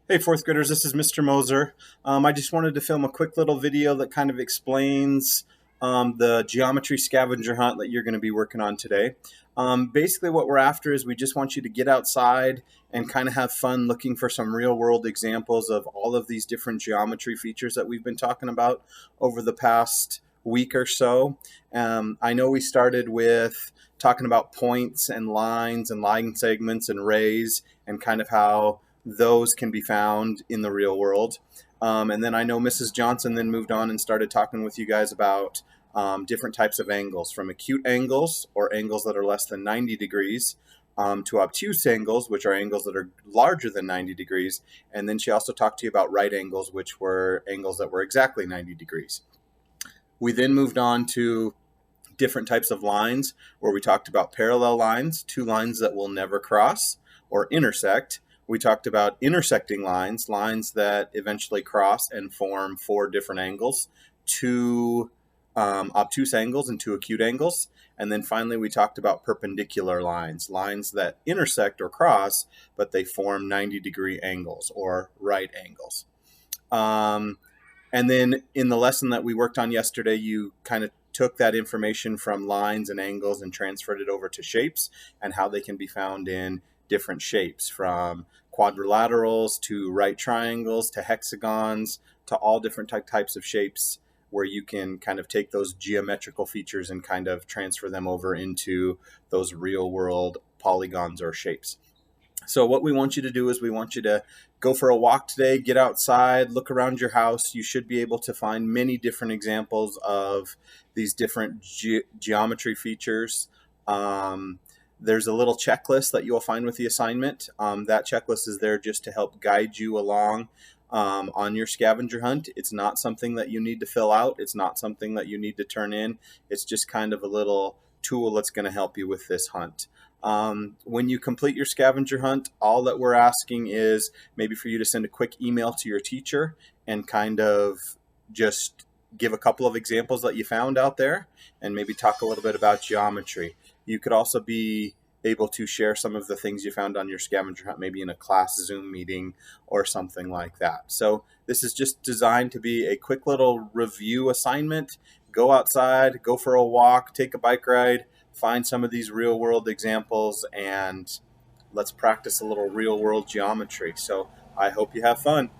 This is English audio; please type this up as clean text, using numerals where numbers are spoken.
Hey, fourth graders, this is Mr. Moser. I just wanted to film a quick little video that kind of explains the geometry scavenger hunt that you're going to be working on today. Basically, what we're after is we just want you to get outside and kind of have fun looking for some real world examples of all of these different geometry features that we've been talking about over the past week or so. I know we started with talking about points and lines and line segments and rays and kind of how those can be found in the real world. And then I know Mrs. Johnson then moved on and started talking with you guys about different types of angles, from acute angles or angles that are less than 90 degrees to obtuse angles, which are angles that are larger than 90 degrees. And then she also talked to you about right angles, which were angles that were exactly 90 degrees. We then moved on to different types of lines, where we talked about parallel lines, two lines that will never cross or intersect. We talked about intersecting lines, lines that eventually cross and form four different angles, two obtuse angles and two acute angles. And then finally, we talked about perpendicular lines, lines that intersect or cross, but they form 90-degree angles or right angles. And then in the lesson that we worked on yesterday, you kind of took that information from lines and angles and transferred it over to shapes and how they can be found in different shapes, from quadrilaterals to right triangles to hexagons to all different types of shapes, where you can kind of take those geometrical features and kind of transfer them over into those real world polygons or shapes. So what we want you to do is we want you to go for a walk today, get outside, look around your house. You should be able to find many different examples of these different geometry features. There's a little checklist that you'll find with the assignment. That checklist is there just to help guide you along on your scavenger hunt. It's not something that you need to fill out. It's not something that you need to turn in. It's just kind of a little tool that's going to help you with this hunt. When you complete your scavenger hunt, all that we're asking is maybe for you to send a quick email to your teacher and kind of just give a couple of examples that you found out there and maybe talk a little bit about geometry. You could also be able to share some of the things you found on your scavenger hunt, maybe in a class Zoom meeting or something like that. So this is just designed to be a quick little review assignment. Go outside, go for a walk, take a bike ride, find some of these real world examples, and let's practice a little real world geometry. So I hope you have fun.